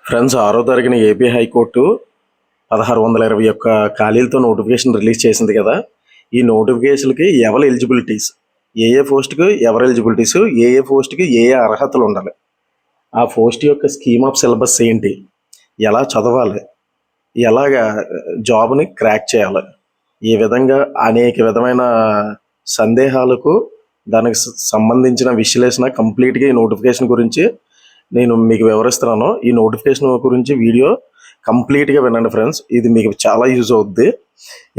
Friends, 6వ తారీఖున AP high court 1621 ఖాళీలతో notification release చేసింది కదా. ఈ నోటిఫికేషన్కి ఎవరి ఎలిజిబిలిటీస్, ఏ పోస్ట్కి ఎవరి ఎలిజిబిలిటీస్, ఏ పోస్ట్కి ఏ అర్హతలు ఉండాలి, ఆ పోస్ట్ యొక్క స్కీమ్ ఆఫ్ సిలబస్ ఏంటి, ఎలా చదవాలి, ఎలాగా జాబ్ని క్రాక్ చేయాలి, ఈ విధంగా అనేక విధమైన సందేహాలకు దానికి సంబంధించిన విశ్లేషణ కంప్లీట్గా ఈ నోటిఫికేషన్ గురించి నేను మీకు వివరిస్తున్నాను. ఈ నోటిఫికేషన్ గురించి వీడియో కంప్లీట్గా వినండి ఫ్రెండ్స్, ఇది మీకు చాలా యూజ్ అవుద్ది.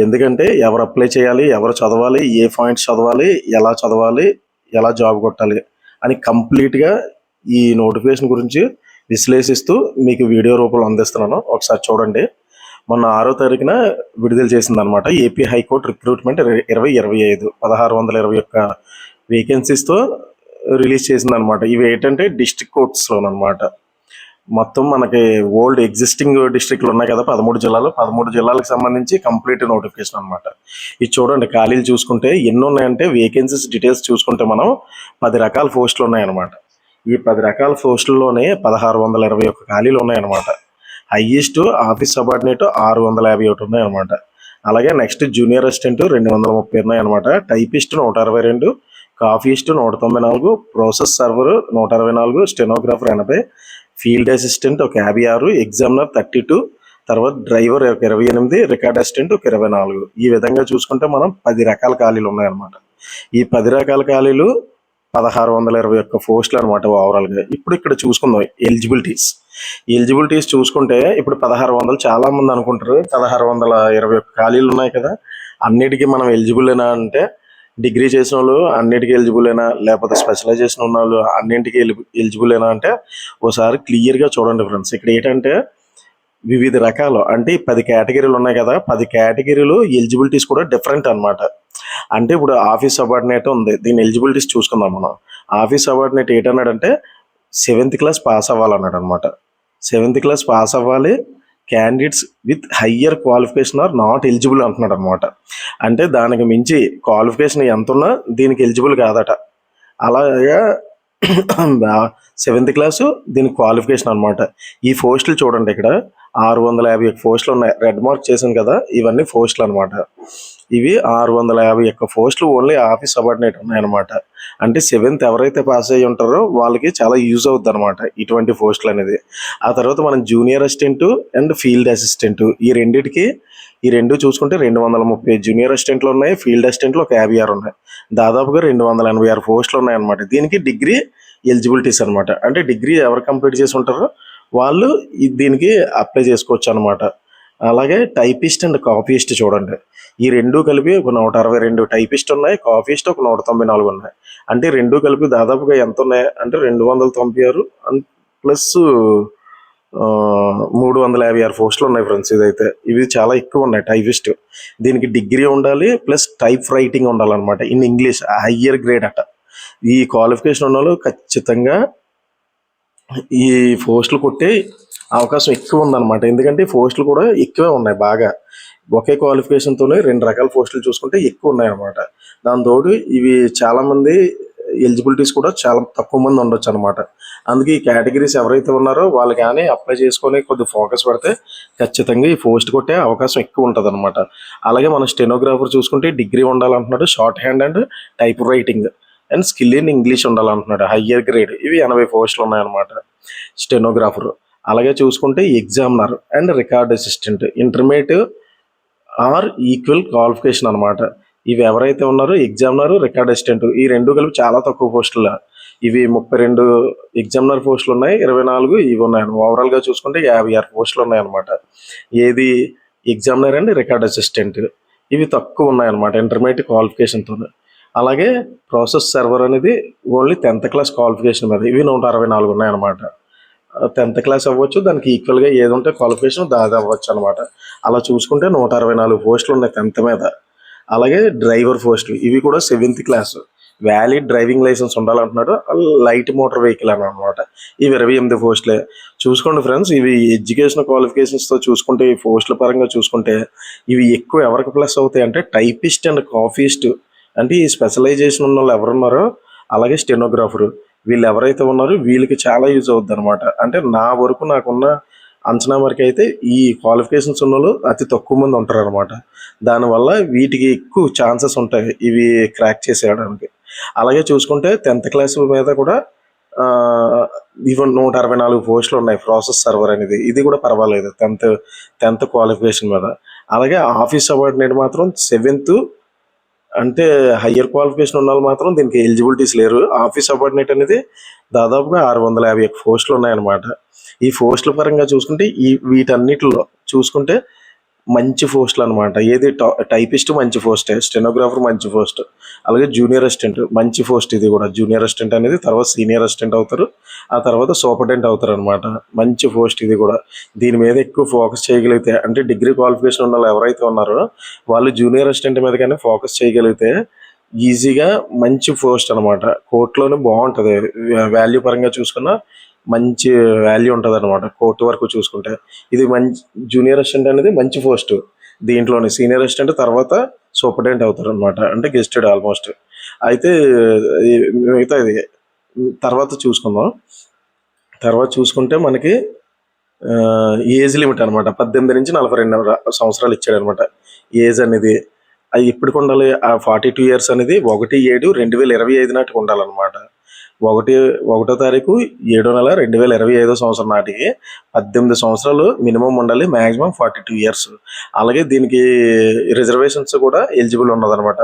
ఎందుకంటే ఎవరు అప్లై చేయాలి, ఎవరు చదవాలి, ఏ పాయింట్స్ చదవాలి, ఎలా జాబ్ కొట్టాలి అని కంప్లీట్గా ఈ నోటిఫికేషన్ గురించి విశ్లేషిస్తూ మీకు వీడియో రూపంలో అందిస్తున్నాను. ఒకసారి చూడండి. మొన్న 6వ తారీఖున విడుదల చేసిందనమాట ఏపీ హైకోర్టు రిక్రూట్మెంట్ 2025 1621 వేకెన్సీస్తో రిలీజ్ చేసిందనమాట. ఇవి ఏంటంటే డిస్ట్రిక్ట్ కోర్ట్స్లోనమాట. మొత్తం మనకి ఓల్డ్ ఎగ్జిస్టింగ్ డిస్ట్రిక్ట్లు ఉన్నాయి కదా, 13 జిల్లాలకు సంబంధించి కంప్లీట్ నోటిఫికేషన్ అనమాట. ఇది చూడండి, ఖాళీలు చూసుకుంటే ఎన్ని ఉన్నాయంటే వేకెన్సీస్ డీటెయిల్స్ చూసుకుంటే మనం 10 రకాల పోస్టులు ఉన్నాయన్నమాట. ఈ 10 రకాల పోస్టుల్లోనే 1621 ఖాళీలు ఉన్నాయన్నమాట. హైయెస్ట్ ఆఫీస్ సబార్డినేట్ 651 ఉన్నాయన్నమాట. అలాగే నెక్స్ట్ జూనియర్ అసిస్టెంట్ 230 ఉన్నాయన్నమాట. Typist 162, కాఫీస్ట్ 194, process server 124, stenographer 80, field assistant ఒక 56, ఎగ్జామినర్ 32, తర్వాత డ్రైవర్ ఒక 28, రికార్డ్ అసిస్టెంట్ ఒక 24. ఈ విధంగా చూసుకుంటే మనం 10 రకాల ఖాళీలు ఉన్నాయన్నమాట. ఈ 10 రకాల ఖాళీలు 1621 పోస్టులు అనమాట ఓవరాల్గా. ఇప్పుడు ఇక్కడ చూసుకుందాం ఎలిజిబిలిటీస్ చూసుకుంటే ఇప్పుడు 1600 చాలా మంది అనుకుంటారు 1621 ఖాళీలు ఉన్నాయి కదా, అన్నిటికీ మనం ఎలిజిబుల్ అయినా అంటే డిగ్రీ చేసిన వాళ్ళు అన్నిటికీ ఎలిజిబుల్ అయినా, లేకపోతే స్పెషలైజేషన్ ఉన్న వాళ్ళు అన్నింటికీ ఎలిజిబుల్ అయినా అంటే ఒకసారి క్లియర్గా చూడండి ఫ్రెండ్స్. ఇక్కడ ఏంటంటే వివిధ రకాలు అంటే 10 కేటగిరీలు ఉన్నాయి కదా, 10 కేటగిరీలు ఎలిజిబిలిటీస్ కూడా డిఫరెంట్ అనమాట. అంటే ఇప్పుడు ఆఫీస్ సబార్డినేట్ ఉంది, దీని ఎలిజిబిలిటీస్ చూసుకుందాం మనం. ఆఫీస్ సబార్డినేట్ ఏంటన్నాడంటే 7th క్లాస్ పాస్ అవ్వాలన్నాడు అనమాట. 7th క్లాస్ పాస్ అవ్వాలి, candidates with higher qualification are not eligible అంటున్నాడు అనమాట. అంటే దానికి మించి క్వాలిఫికేషన్ ఎంత ఉన్నా దీనికి ఎలిజిబుల్ కాదట. అలాగా 7th క్లాసు దీనికి క్వాలిఫికేషన్ అనమాట. ఈ పోస్టులు చూడండి, ఇక్కడ 651 పోస్టులు ఉన్నాయి. రెడ్ మార్క్ చేశాను కదా, ఇవన్నీ పోస్టులు అనమాట. ఇవి 651 పోస్టులు ఓన్లీ ఆఫీస్ సబార్డినేట్ ఉన్నాయన్నమాట. అంటే 7th ఎవరైతే పాస్ అయ్యి ఉంటారో వాళ్ళకి చాలా యూజ్ అవుద్ది అనమాట ఇటువంటి పోస్టులు అనేది. ఆ తర్వాత మనం junior assistant and field assistant ఈ రెండు చూసుకుంటే 230 జూనియర్ అసిస్టెంట్లు ఉన్నాయి, ఫీల్డ్ అసిస్టెంట్లు ఒక 56 ఉన్నాయి. దాదాపుగా 286 పోస్టులు ఉన్నాయన్నమాట. దీనికి డిగ్రీ ఎలిజిబిలిటీస్ అనమాట. అంటే డిగ్రీ ఎవరు కంప్లీట్ చేసి ఉంటారో వాళ్ళు దీనికి అప్లై చేసుకోవచ్చు అనమాట. అలాగే టైపిస్ట్ అండ్ కాపీస్ట్ చూడండి, ఈ రెండు కలిపి ఒక 162 టైపిస్ట్ ఉన్నాయి, కాపీస్ట్ ఒక 194 ఉన్నాయి. అంటే రెండు కలిపి దాదాపుగా ఎంత ఉన్నాయి అంటే 296 ప్లస్ 356 పోస్టులు ఉన్నాయి ఫ్రెండ్స్. ఇవి చాలా ఎక్కువ ఉన్నాయి. టైపిస్ట్ దీనికి డిగ్రీ ఉండాలి ప్లస్ టైప్ రైటింగ్ ఉండాలన్నమాట, ఇన్ ఇంగ్లీష్ హయ్యర్ గ్రేడ్ అట. ఈ క్వాలిఫికేషన్ ఉన్న వాళ్ళు ఖచ్చితంగా ఈ పోస్టులు కొట్టే అవకాశం ఎక్కువ ఉందన్నమాట. ఎందుకంటే పోస్టులు కూడా ఎక్కువే ఉన్నాయి బాగా. ఒకే క్వాలిఫికేషన్తోనే 2 రకాల పోస్టులు చూసుకుంటే ఎక్కువ ఉన్నాయన్నమాట. దాంతోడు ఇవి చాలామంది ఎలిజిబిలిటీస్ కూడా చాలా తక్కువ మంది ఉండొచ్చు అనమాట. అందుకే ఈ కేటగిరీస్ ఎవరైతే ఉన్నారో వాళ్ళు కానీ అప్లై చేసుకొని కొద్దిగా ఫోకస్ పెడితే ఖచ్చితంగా ఈ పోస్ట్ కొట్టే అవకాశం ఎక్కువ ఉంటుంది అనమాట. అలాగే మన స్టెనోగ్రాఫర్ చూసుకుంటే డిగ్రీ ఉండాలంటున్నాడు, shorthand and typewriting and skill in English ఉండాలంటున్నాడు, హయ్యర్ గ్రేడ్. ఇవి 80 పోస్టులు ఉన్నాయన్నమాట స్టెనోగ్రాఫర్. అలాగే చూసుకుంటే examiner and record assistant intermediate or equal qualification అనమాట. ఇవి ఎవరైతే ఉన్నారో ఎగ్జామినర్, రికార్డ్ అసిస్టెంట్, ఈ రెండు కలిపి చాలా తక్కువ పోస్టులు. ఇవి 32 ఎగ్జామినర్ పోస్టులు ఉన్నాయి, 24 ఇవి ఉన్నాయి. ఓవరాల్గా చూసుకుంటే 56 పోస్టులు ఉన్నాయన్నమాట. ఏది ఎగ్జామినర్ అండ్ రికార్డ్ అసిస్టెంట్ ఇవి తక్కువ ఉన్నాయన్నమాట ఇంటర్మీడియట్ క్వాలిఫికేషన్తో. అలాగే ప్రాసెస్ సర్వర్ అనేది ఓన్లీ 10th క్లాస్ క్వాలిఫికేషన్ మీద, ఇవి 164 ఉన్నాయన్నమాట. 10th క్లాస్ అవ్వచ్చు, దానికి ఈక్వల్గా ఏది ఉంటే క్వాలిఫికేషన్ దాది అవ్వచ్చు అనమాట. అలా చూసుకుంటే 164 పోస్టులు ఉన్నాయి 10th మీద. అలాగే డ్రైవర్ పోస్టులు ఇవి కూడా 7th class valid driving licence ఉండాలంటున్నాడు, లైట్ మోటార్ వెహికల్ అని అనమాట. ఇవి 28 పోస్టులే. చూసుకోండి ఫ్రెండ్స్, ఇవి ఎడ్యుకేషన్ క్వాలిఫికేషన్స్తో చూసుకుంటే ఈ పోస్టుల పరంగా చూసుకుంటే ఇవి ఎక్కువ ఎవరికి ప్లస్ అవుతాయి అంటే టైపిస్ట్ అండ్ కాఫీస్ట్. అంటే ఈ స్పెషలైజేషన్ ఉన్న వాళ్ళు ఎవరున్నారో, అలాగే స్టెనోగ్రాఫరు, వీళ్ళు ఎవరైతే ఉన్నారో వీళ్ళకి చాలా యూజ్ అవుద్ది అనమాట. అంటే నా వరకు నాకున్న అంచనా వరకు అయితే ఈ క్వాలిఫికేషన్స్ ఉన్న వాళ్ళు అతి తక్కువ మంది ఉంటారు అనమాట. దానివల్ల వీటికి ఎక్కువ ఛాన్సెస్ ఉంటాయి ఇవి క్రాక్ చేసేయడానికి. అలాగే చూసుకుంటే 10th క్లాస్ మీద కూడా ఈవెన్ 164 పోస్టులు ఉన్నాయి ప్రాసెస్ సర్వర్ అనేది. ఇది కూడా పర్వాలేదు 10th క్వాలిఫికేషన్ మీద. అలాగే ఆఫీస్ సబార్డినేట్ మాత్రం 7th అంటే హయ్యర్ క్వాలిఫికేషన్ ఉన్న వాళ్ళు మాత్రం దీనికి ఎలిజిబిలిటీస్ లేరు. ఆఫీస్ సబార్డినేట్ అనేది దాదాపుగా 650 పోస్టులు ఉన్నాయన్నమాట. ఈ పోస్టుల పరంగా చూసుకుంటే వీటన్నిటిలో చూసుకుంటే మంచి పోస్టులు అనమాట. ఏది టైపిస్ట్ మంచి పోస్టే, స్టెనోగ్రాఫర్ మంచి పోస్ట్, అలాగే జూనియర్ అసిస్టెంట్ మంచి పోస్ట్. ఇది కూడా జూనియర్ అసిస్టెంట్ అనేది తర్వాత సీనియర్ అసిస్టెంట్ అవుతారు, ఆ తర్వాత సూపరింటెండెంట్ అవుతారు అనమాట. మంచి పోస్ట్ ఇది కూడా. దీని మీద ఎక్కువ ఫోకస్ చేయగలిగితే అంటే డిగ్రీ క్వాలిఫికేషన్ ఉన్న వాళ్ళు ఎవరైతే ఉన్నారో వాళ్ళు జూనియర్ అసిస్టెంట్ మీద కానీ ఫోకస్ చేయగలిగితే ఈజీగా మంచి పోస్ట్ అనమాట. కోర్టులోనే బాగుంటుంది, వాల్యూ పరంగా చూసుకున్నా మంచి వాల్యూ ఉంటుంది అనమాట. కోర్టు వరకు చూసుకుంటే ఇది మంచి జూనియర్ అసిస్టెంట్ అనేది మంచి పోస్ట్. దీంట్లోనే సీనియర్ అసిస్టెంట్ తర్వాత సూపరింటెండెంట్ అవుతారు అనమాట, అంటే గెస్టెడ్ ఆల్మోస్ట్. అయితే మిగతా ఇది తర్వాత చూసుకుందాం. తర్వాత చూసుకుంటే మనకి ఏజ్ లిమిట్ అనమాట 18 నుంచి 42 సంవత్సరాలు ఇచ్చాడు అనమాట ఏజ్ అనేది. అది ఇప్పటికి ఉండాలి. ఆ 42 ఇయర్స్ అనేది 1/7/2025 నాటికి ఉండాలన్నమాట. 1వ తారీఖు 7వ నెల 2025 సంవత్సరం నాటికి 18 సంవత్సరాలు మినిమం ఉండాలి, మ్యాక్సిమం 42 ఇయర్స్. అలాగే దీనికి రిజర్వేషన్స్ కూడా ఎలిజిబుల్ ఉన్నదనమాట.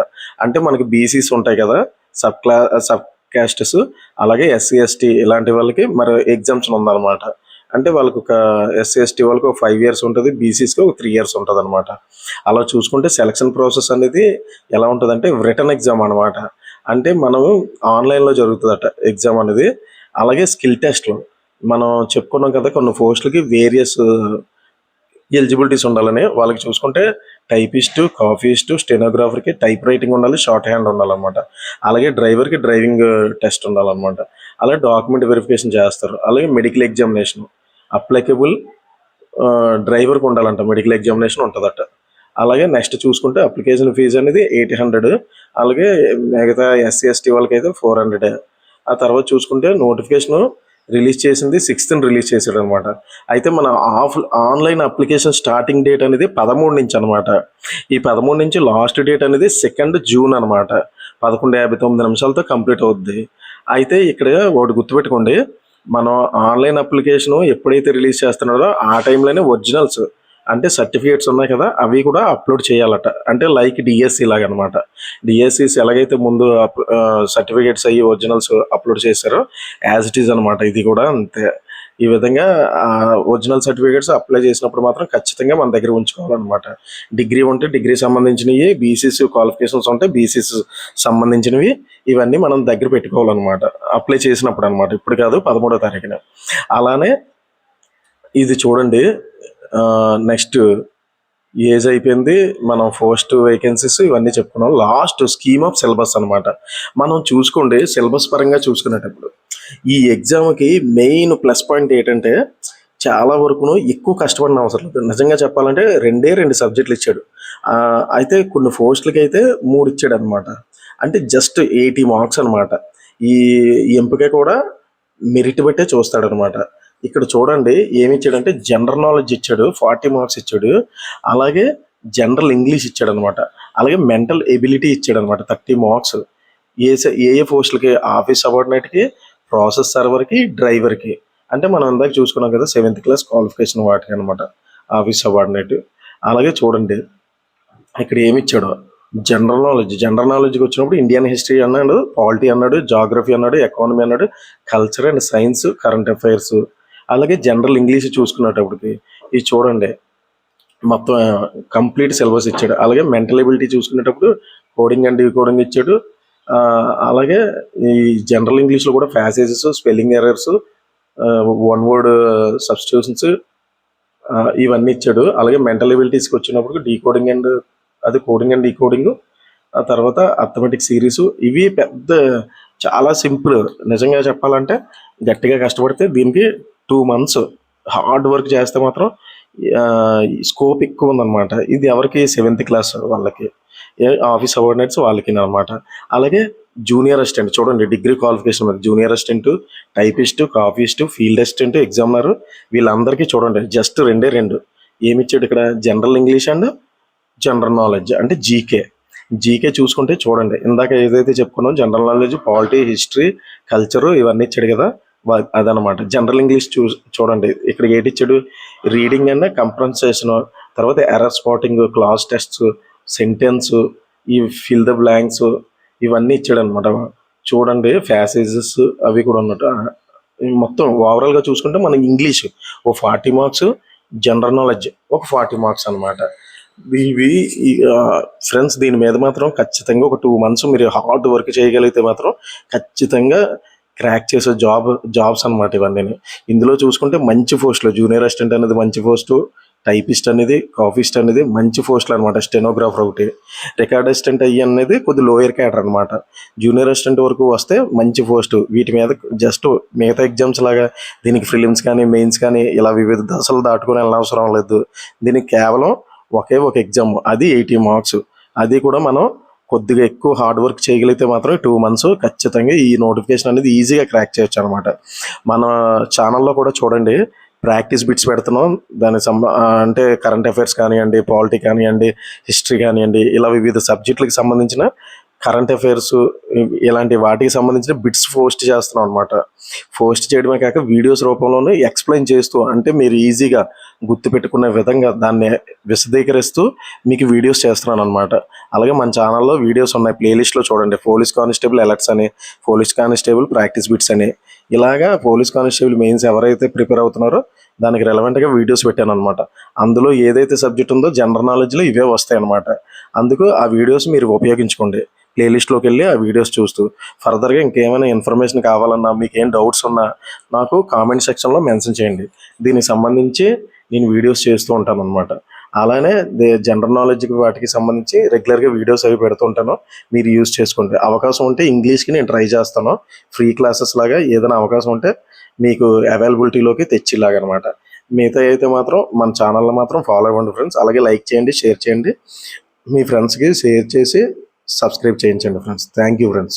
అంటే మనకి బీసీస్ ఉంటాయి కదా, సబ్ క్యాస్టెస్, అలాగే ఎస్సీ ఎస్టీ ఇలాంటి వాళ్ళకి మరి ఎగ్జామ్షన్ ఉందన్నమాట. అంటే వాళ్ళకి ఒక ఎస్సీ ఎస్టీ వాళ్ళకి ఒక 5 ఇయర్స్ ఉంటుంది, బీసీస్కి ఒక 3 ఇయర్స్ ఉంటుంది అనమాట. అలా చూసుకుంటే సెలక్షన్ ప్రాసెస్ అనేది ఎలా ఉంటుందంటే రిటర్న్ ఎగ్జామ్ అనమాట. అంటే మనం ఆన్లైన్లో జరుగుతుందట ఎగ్జామ్ అనేది. అలాగే స్కిల్ టెస్ట్లు మనం చెప్పుకున్నాం కదా, కొన్ని పోస్టులకి వేరియస్ ఎలిజిబిలిటీస్ ఉండాలని. వాళ్ళకి చూసుకుంటే టైపిస్ట్, కాఫీస్ట్, స్టెనోగ్రాఫర్కి టైప్ రైటింగ్ ఉండాలి, షార్ట్ హ్యాండ్ ఉండాలన్నమాట. అలాగే డ్రైవర్కి డ్రైవింగ్ టెస్ట్ ఉండాలన్నమాట. అలాగే డాక్యుమెంట్ వెరిఫికేషన్ చేస్తారు. అలాగే మెడికల్ ఎగ్జామినేషన్ అప్లికబుల్ డ్రైవర్కి ఉండాలంట, మెడికల్ ఎగ్జామినేషన్ ఉంటుందట. అలాగే నెక్స్ట్ చూసుకుంటే అప్లికేషన్ ఫీజు అనేది 800, అలాగే మిగతా ఎస్సీ ఎస్టీ వాళ్ళకి అయితే 400. ఆ తర్వాత చూసుకుంటే నోటిఫికేషన్ రిలీజ్ చేసింది 6th రిలీజ్ చేశాడు అనమాట. అయితే మన ఆన్లైన్ అప్లికేషన్ స్టార్టింగ్ డేట్ అనేది 13 నుంచి అనమాట. ఈ 13 నుంచి లాస్ట్ డేట్ అనేది 2 జూన్ అనమాట. 11:59 నిమిషాలతో కంప్లీట్ అవుద్ది. అయితే ఇక్కడ ఒకటి గుర్తుపెట్టుకోండి, మనం ఆన్లైన్ అప్లికేషన్ ఎప్పుడైతే రిలీజ్ చేస్తున్నారో ఆ టైంలోనే ఒరిజినల్స్ అంటే సర్టిఫికేట్స్ ఉన్నాయి కదా అవి కూడా అప్లోడ్ చేయాలట. అంటే లైక్ డిఎస్సి లాగా అనమాట. డిఎస్సిస్ ఎలాగైతే ముందు సర్టిఫికేట్స్ అయ్యి ఒరిజినల్స్ అప్లోడ్ చేశారో యాజ్ ఇట్ ఈజ్ అనమాట. ఇది కూడా అంతే. ఈ విధంగా ఒరిజినల్ సర్టిఫికేట్స్ అప్లై చేసినప్పుడు మాత్రం ఖచ్చితంగా మన దగ్గర ఉంచుకోవాలన్నమాట. డిగ్రీ ఉంటే డిగ్రీ సంబంధించినవి, బీసీసీ క్వాలిఫికేషన్స్ ఉంటే బీసీసీ సంబంధించినవి, ఇవన్నీ మనం దగ్గర పెట్టుకోవాలన్నమాట అప్లై చేసినప్పుడు అనమాట. ఇప్పుడు కాదు, 13వ తారీఖున. అలానే ఇది చూడండి, నెక్స్ట్ ఏజ్ అయిపోయింది, మనం పోస్ట్ వేకెన్సీస్ ఇవన్నీ చెప్పుకున్నాం. లాస్ట్ స్కీమ్ ఆఫ్ సిలబస్ అనమాట. మనం చూసుకోండి, సిలబస్ పరంగా చూసుకునేటప్పుడు ఈ ఎగ్జామ్కి మెయిన్ ప్లస్ పాయింట్ ఏంటంటే చాలా వరకును ఎక్కువ కష్టపడిన అవసరం లేదు. నిజంగా చెప్పాలంటే 2 సబ్జెక్టులు ఇచ్చాడు. అయితే కొన్ని పోస్టులకి అయితే 3 ఇచ్చాడు అనమాట. అంటే జస్ట్ 80 మార్క్స్ అనమాట. ఈ ఎంపిక కూడా మెరిట్ బట్టే చూస్తాడనమాట. ఇక్కడ చూడండి ఏమి ఇచ్చాడంటే జనరల్ నాలెడ్జ్ ఇచ్చాడు, 40 మార్క్స్ ఇచ్చాడు. అలాగే జనరల్ ఇంగ్లీష్ ఇచ్చాడు అనమాట. అలాగే మెంటల్ ఎబిలిటీ ఇచ్చాడు అనమాట 30 మార్క్స్. ఏ పోస్టులకి, ఆఫీస్ సబార్డినేట్కి, ప్రాసెస్ సర్వర్కి, డ్రైవర్కి. అంటే మనం ఇందాక చూసుకున్నాం కదా 7th క్లాస్ క్వాలిఫికేషన్ వాటికి అనమాట, ఆఫీస్ సబార్డినేట్. అలాగే చూడండి ఇక్కడ ఏమి ఇచ్చాడో, జనరల్ నాలెడ్జ్కి వచ్చినప్పుడు ఇండియన్ హిస్టరీ అన్నాడు, పాలిటీ అన్నాడు, జాగ్రఫీ అన్నాడు, ఎకానమీ అన్నాడు, culture and science, current affairs. అలాగే జనరల్ ఇంగ్లీష్ చూసుకునేటప్పటికి ఇది చూడండి మొత్తం కంప్లీట్ సిలబస్ ఇచ్చాడు. అలాగే మెంటల్ ఎబిలిటీ చూసుకునేటప్పుడు కోడింగ్ అండ్ డీకోడింగ్ ఇచ్చాడు. అలాగే ఈ జనరల్ ఇంగ్లీష్లో కూడా passages, spelling errors, one word substitutions ఇవన్నీ ఇచ్చాడు. అలాగే మెంటల్ ఎబిలిటీస్కి వచ్చినప్పుడు కోడింగ్ అండ్ డీకోడింగ్, ఆ తర్వాత అర్థమెటిక్ సిరీస్. ఇవి చాలా సింపుల్. నిజంగా చెప్పాలంటే గట్టిగా కష్టపడితే దీనికి 2 months హార్డ్ వర్క్ చేస్తే మాత్రం స్కోప్ ఎక్కువ ఉందన్నమాట. ఇది ఎవరికి 7th క్లాస్ వాళ్ళకి, ఆఫీస్ సబార్డినేట్స్ వాళ్ళకి అనమాట. అలాగే జూనియర్ అసిస్టెంట్ చూడండి, డిగ్రీ క్వాలిఫికేషన్ మీద junior assistant, typist, copyist, field assistant, examiner, వీళ్ళందరికీ చూడండి జస్ట్ రెండే రెండు ఏమిచ్చాడు ఇక్కడ, general English and general knowledge అంటే జీకే. జీకే చూసుకుంటే చూడండి, ఇందాక ఏదైతే చెప్పుకున్నాం general knowledge, polity, history, culture ఇవన్నీ ఇచ్చాడు కదా, అదనమాట. జనరల్ ఇంగ్లీష్ చూడండి ఇక్కడ ఏంటి ఇచ్చాడు, రీడింగ్ అండ్ కంప్రన్సేషన్, తర్వాత error spotting, class tests, sentence, ఈ ఫిల్ ద బ్లాంక్స్, ఇవన్నీ ఇచ్చాడు అనమాట. చూడండి ప్యాసేజెస్ అవి కూడా ఉన్నట్టు. మొత్తం ఓవరాల్గా చూసుకుంటే మన ఇంగ్లీష్ ఓ 40 మార్క్స్, జనరల్ నాలెడ్జ్ ఒక 40 మార్క్స్ అనమాట. ఇవి ఫ్రెండ్స్ దీని మీద మాత్రం ఖచ్చితంగా ఒక 2 months మీరు హార్డ్ వర్క్ చేయగలిగితే మాత్రం ఖచ్చితంగా క్రాక్ చేసే జాబ్స్ అనమాట ఇవన్నీ. ఇందులో చూసుకుంటే మంచి పోస్టులు, జూనియర్ అసిస్టెంట్ అనేది మంచి పోస్టు, టైపిస్ట్ అనేది, కాఫీస్ట్ అనేది మంచి పోస్టులు అనమాట. స్టెనోగ్రాఫర్ ఒకటి, రికార్డ్ అసిస్టెంట్ అయ్యి అనేది కొద్ది లోయర్ క్యాడర్ అనమాట. జూనియర్ అసిస్టెంట్ వరకు వస్తే మంచి పోస్టు. వీటి మీద జస్ట్ మిగతా ఎగ్జామ్స్ లాగా దీనికి ప్రిలిమ్స్ కానీ మెయిన్స్ కానీ ఇలా వివిధ దశలు దాటుకొని వెళ్ళనవసరం లేదు. దీనికి కేవలం ఒకే ఒక ఎగ్జామ్, అది 80 మార్క్స్. అది కూడా మనం కొద్దిగా ఎక్కువ హార్డ్ వర్క్ చేయగలిగితే మాత్రం 2 months ఖచ్చితంగా ఈ నోటిఫికేషన్ అనేది ఈజీగా క్రాక్ చేయొచ్చు అనమాట. మన ఛానల్లో కూడా చూడండి ప్రాక్టీస్ బిట్స్ పెడుతున్నాం. దానికి అంటే కరెంట్ అఫైర్స్ కానివ్వండి, పాలిటీ కానివ్వండి, హిస్టరీ కానివ్వండి, ఇలా వివిధ సబ్జెక్టులకు సంబంధించిన కరెంట్ అఫైర్స్ ఇలాంటి వాటికి సంబంధించిన బిట్స్ పోస్ట్ చేస్తున్నాం అనమాట. పోస్ట్ చేయడమే కాక వీడియోస్ రూపంలోనే ఎక్స్ప్లెయిన్ చేస్తూ, అంటే మీరు ఈజీగా గుర్తుపెట్టుకునే విధంగా దాన్ని విశదీకరిస్తూ మీకు వీడియోస్ చేస్తున్నాను అనమాట. అలాగే మన ఛానల్లో వీడియోస్ ఉన్నాయి, ప్లేలిస్ట్లో చూడండి. పోలీస్ కానిస్టేబుల్ అలర్ట్స్ అని, పోలీస్ కానిస్టేబుల్ ప్రాక్టీస్ బిట్స్ అని, ఇలాగా పోలీస్ కానిస్టేబుల్ మెయిన్స్ ఎవరైతే ప్రిపేర్ అవుతున్నారో దానికి రెలవెంట్గా వీడియోస్ పెట్టాను అనమాట. అందులో ఏదైతే సబ్జెక్ట్ ఉందో జనరల్ నాలెడ్జ్లో ఇవే వస్తాయి అనమాట. అందుకు ఆ వీడియోస్ మీరు ఉపయోగించుకోండి. ప్లేలిస్ట్లోకి వెళ్ళి ఆ వీడియోస్ చూస్తూ ఫర్దర్గా ఇంకేమైనా ఇన్ఫర్మేషన్ కావాలన్నా, మీకు ఏం డౌట్స్ ఉన్నా నాకు కామెంట్ సెక్షన్లో మెన్షన్ చేయండి. దీనికి సంబంధించి నేను వీడియోస్ చేస్తూ ఉంటాను అనమాట. అలానే జనరల్ నాలెడ్జ్కి వాటికి సంబంధించి రెగ్యులర్గా వీడియోస్ అవి పెడుతూ ఉంటాను. మీరు యూజ్ చేసుకోండి. అవకాశం ఉంటే ఇంగ్లీష్కి నేను ట్రై చేస్తాను. ఫ్రీ క్లాసెస్ లాగా ఏదైనా అవకాశం ఉంటే మీకు అవైలబిలిటీలోకి తెచ్చిలాగా అనమాట. మిగతా అయితే మాత్రం మన ఛానల్లో మాత్రం ఫాలో అవ్వండి ఫ్రెండ్స్. అలాగే లైక్ చేయండి, షేర్ చేయండి, మీ ఫ్రెండ్స్కి షేర్ చేసి సబ్స్క్రైబ్ చేయించండి ఫ్రెండ్స్. Thank you friends.